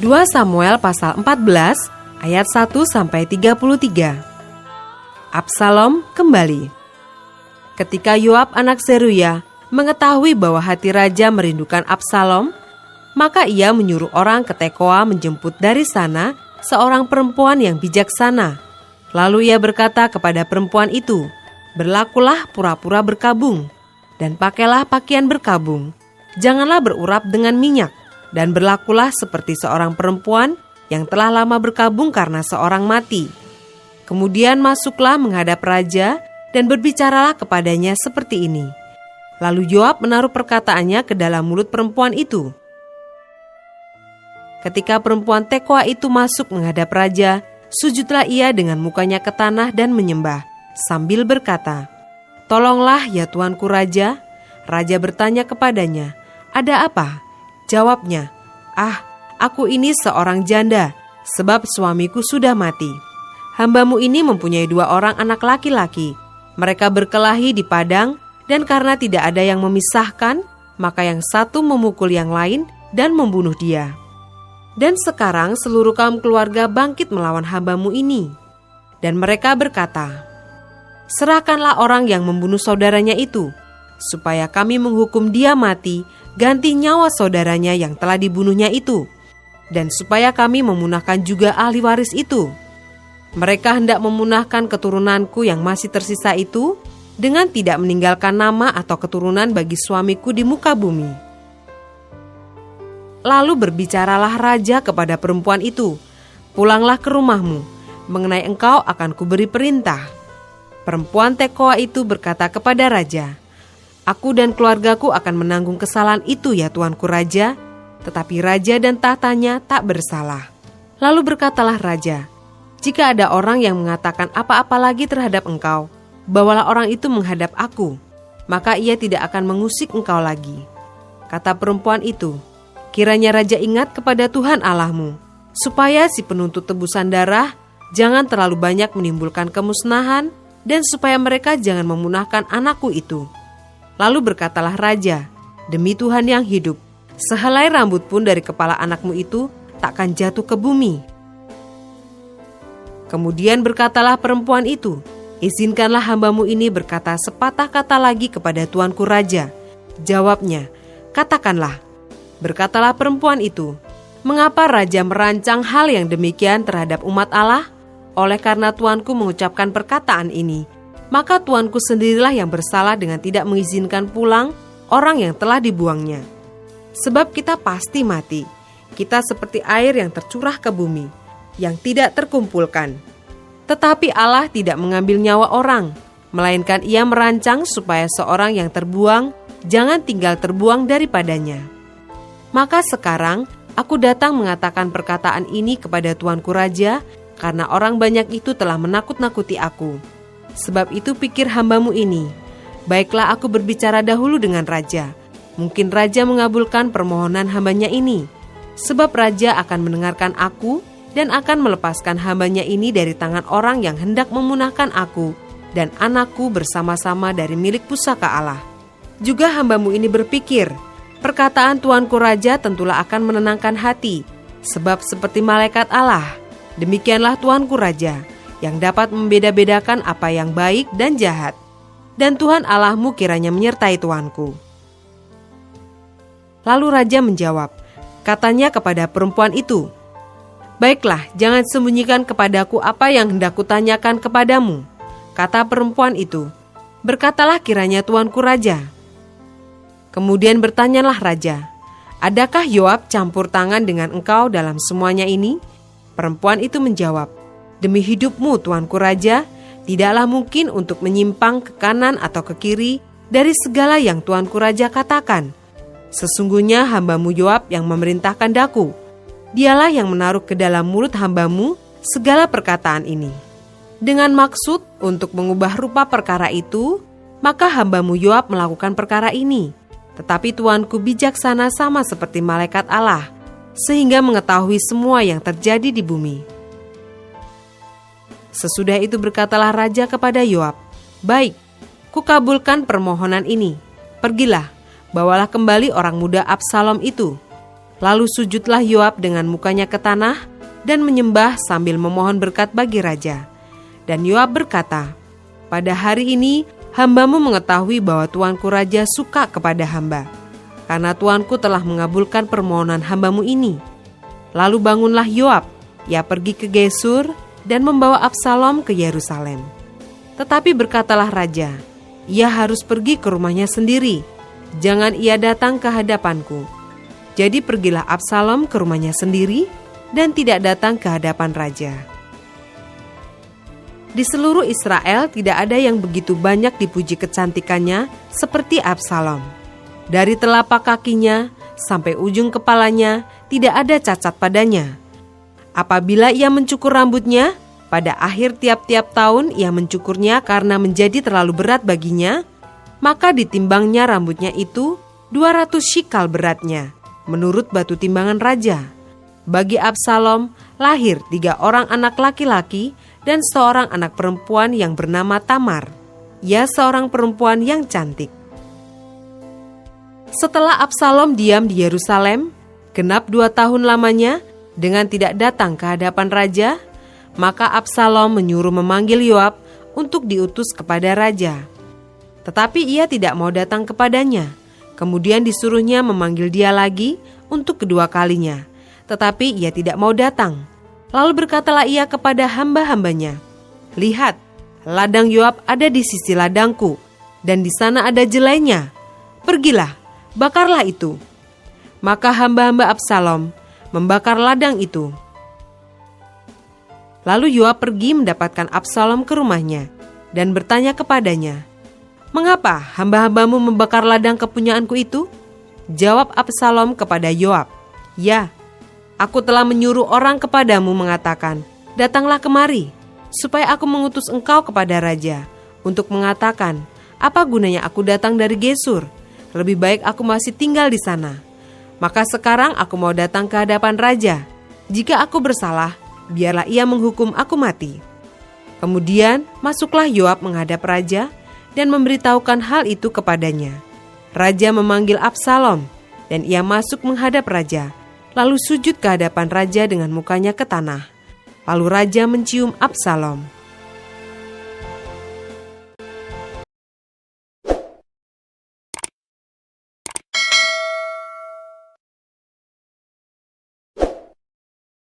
2 Samuel pasal 14 ayat 1-33. Absalom kembali. Ketika Yoab anak Seruya mengetahui bahwa hati raja merindukan Absalom, maka ia menyuruh orang ke Tekoa menjemput dari sana seorang perempuan yang bijaksana. Lalu ia berkata kepada perempuan itu, "Berlakulah pura-pura berkabung, dan pakailah pakaian berkabung. Janganlah berurap dengan minyak, dan berlakulah seperti seorang perempuan yang telah lama berkabung karena seorang mati. Kemudian masuklah menghadap raja dan berbicaralah kepadanya seperti ini." Lalu Yoab menaruh perkataannya ke dalam mulut perempuan itu. Ketika perempuan Tekoa itu masuk menghadap raja, sujudlah ia dengan mukanya ke tanah dan menyembah, sambil berkata, "Tolonglah ya tuanku raja." Raja bertanya kepadanya, "Ada apa?" Jawabnya, Aku ini seorang janda, sebab suamiku sudah mati. Hambamu ini mempunyai 2 orang anak laki-laki. Mereka berkelahi di padang, dan karena tidak ada yang memisahkan, maka yang satu memukul yang lain dan membunuh dia. Dan sekarang seluruh kaum keluarga bangkit melawan hambamu ini." Dan mereka berkata, "Serahkanlah orang yang membunuh saudaranya itu, supaya kami menghukum dia mati, ganti nyawa saudaranya yang telah dibunuhnya itu, dan supaya kami memunahkan juga ahli waris itu. Mereka hendak memunahkan keturunanku yang masih tersisa itu, dengan tidak meninggalkan nama atau keturunan bagi suamiku di muka bumi." Lalu berbicaralah raja kepada perempuan itu, "Pulanglah ke rumahmu, mengenai engkau akan kuberi perintah." Perempuan Tekoa itu berkata kepada raja, "Aku dan keluargaku akan menanggung kesalahan itu ya tuanku raja." Tetapi raja dan tahtanya tak bersalah. Lalu berkatalah raja, "Jika ada orang yang mengatakan apa-apa lagi terhadap engkau, bawalah orang itu menghadap aku, maka ia tidak akan mengusik engkau lagi." Kata perempuan itu, "Kiranya raja ingat kepada Tuhan Allahmu, supaya si penuntut tebusan darah jangan terlalu banyak menimbulkan kemusnahan, dan supaya mereka jangan memunahkan anakku itu." Lalu berkatalah raja, "Demi Tuhan yang hidup, sehelai rambut pun dari kepala anakmu itu takkan jatuh ke bumi." Kemudian berkatalah perempuan itu, "Izinkanlah hambamu ini berkata sepatah kata lagi kepada tuanku raja." Jawabnya, "Katakanlah." Berkatalah perempuan itu, "Mengapa raja merancang hal yang demikian terhadap umat Allah? Oleh karena tuanku mengucapkan perkataan ini, maka tuanku sendirilah yang bersalah dengan tidak mengizinkan pulang orang yang telah dibuangnya. Sebab kita pasti mati. Kita seperti air yang tercurah ke bumi, yang tidak terkumpulkan. Tetapi Allah tidak mengambil nyawa orang, melainkan Ia merancang supaya seorang yang terbuang jangan tinggal terbuang daripadanya. Maka sekarang aku datang mengatakan perkataan ini kepada tuanku raja, karena orang banyak itu telah menakut-nakuti aku. Sebab itu pikir hambamu ini, baiklah aku berbicara dahulu dengan raja. Mungkin raja mengabulkan permohonan hambanya ini, sebab raja akan mendengarkan aku dan akan melepaskan hambanya ini dari tangan orang yang hendak memunahkan aku dan anakku bersama-sama dari milik pusaka Allah. Juga hambamu ini berpikir, perkataan tuanku raja tentulah akan menenangkan hati, sebab seperti malaikat Allah, demikianlah tuanku raja, yang dapat membeda-bedakan apa yang baik dan jahat. Dan Tuhan Allahmu kiranya menyertai tuanku." Lalu raja menjawab, katanya kepada perempuan itu, "Baiklah, jangan sembunyikan kepadaku apa yang hendak kutanyakan kepadamu." Kata perempuan itu, "Berkatalah kiranya tuanku raja." Kemudian bertanyalah raja, "Adakah Yoab campur tangan dengan engkau dalam semuanya ini?" Perempuan itu menjawab, "Demi hidupmu tuanku raja, tidaklah mungkin untuk menyimpang ke kanan atau ke kiri dari segala yang tuanku raja katakan. Sesungguhnya hambamu Yoab yang memerintahkan daku. Dialah yang menaruh ke dalam mulut hambamu segala perkataan ini. Dengan maksud untuk mengubah rupa perkara itu, maka hambamu Yoab melakukan perkara ini. Tetapi tuanku bijaksana sama seperti malaikat Allah, sehingga mengetahui semua yang terjadi di bumi." Sesudah itu berkatalah raja kepada Yoab, "Baik, kukabulkan permohonan ini. Pergilah, bawalah kembali orang muda Absalom itu." Lalu sujudlah Yoab dengan mukanya ke tanah dan menyembah sambil memohon berkat bagi raja. Dan Yoab berkata, "Pada hari ini hambamu mengetahui bahwa tuanku raja suka kepada hamba, karena tuanku telah mengabulkan permohonan hambamu ini." Lalu bangunlah Yoab, ia pergi ke Gesur dan membawa Absalom ke Yerusalem. Tetapi berkatalah raja, "Ia harus pergi ke rumahnya sendiri, jangan ia datang ke hadapanku." Jadi pergilah Absalom ke rumahnya sendiri dan tidak datang ke hadapan raja. Di seluruh Israel tidak ada yang begitu banyak dipuji kecantikannya seperti Absalom. Dari telapak kakinya sampai ujung kepalanya tidak ada cacat padanya. Apabila ia mencukur rambutnya, pada akhir tiap-tiap tahun ia mencukurnya karena menjadi terlalu berat baginya, maka ditimbangnya rambutnya itu 200 shikal beratnya, menurut batu timbangan raja. Bagi Absalom lahir 3 orang anak laki-laki dan seorang anak perempuan yang bernama Tamar. Ia seorang perempuan yang cantik. Setelah Absalom diam di Yerusalem, genap 2 tahun lamanya, dengan tidak datang ke hadapan raja, maka Absalom menyuruh memanggil Yoab untuk diutus kepada raja. Tetapi ia tidak mau datang kepadanya. Kemudian disuruhnya memanggil dia lagi untuk kedua kalinya. Tetapi ia tidak mau datang. Lalu berkatalah ia kepada hamba-hambanya, "Lihat, ladang Yoab ada di sisi ladangku, dan di sana ada jelainya. Pergilah, bakarlah itu." Maka hamba-hamba Absalom membakar ladang itu. Lalu Yoab pergi mendapatkan Absalom ke rumahnya dan bertanya kepadanya, "Mengapa hamba-hambamu membakar ladang kepunyaanku itu?" Jawab Absalom kepada Yoab, "Ya, aku telah menyuruh orang kepadamu mengatakan, 'Datanglah kemari, supaya aku mengutus engkau kepada raja, untuk mengatakan, apa gunanya aku datang dari Gesur? Lebih baik aku masih tinggal di sana.' Maka sekarang aku mau datang ke hadapan raja. Jika aku bersalah, biarlah ia menghukum aku mati." Kemudian masuklah Yoab menghadap raja dan memberitahukan hal itu kepadanya. Raja memanggil Absalom, dan ia masuk menghadap raja, lalu sujud ke hadapan raja dengan mukanya ke tanah. Lalu raja mencium Absalom.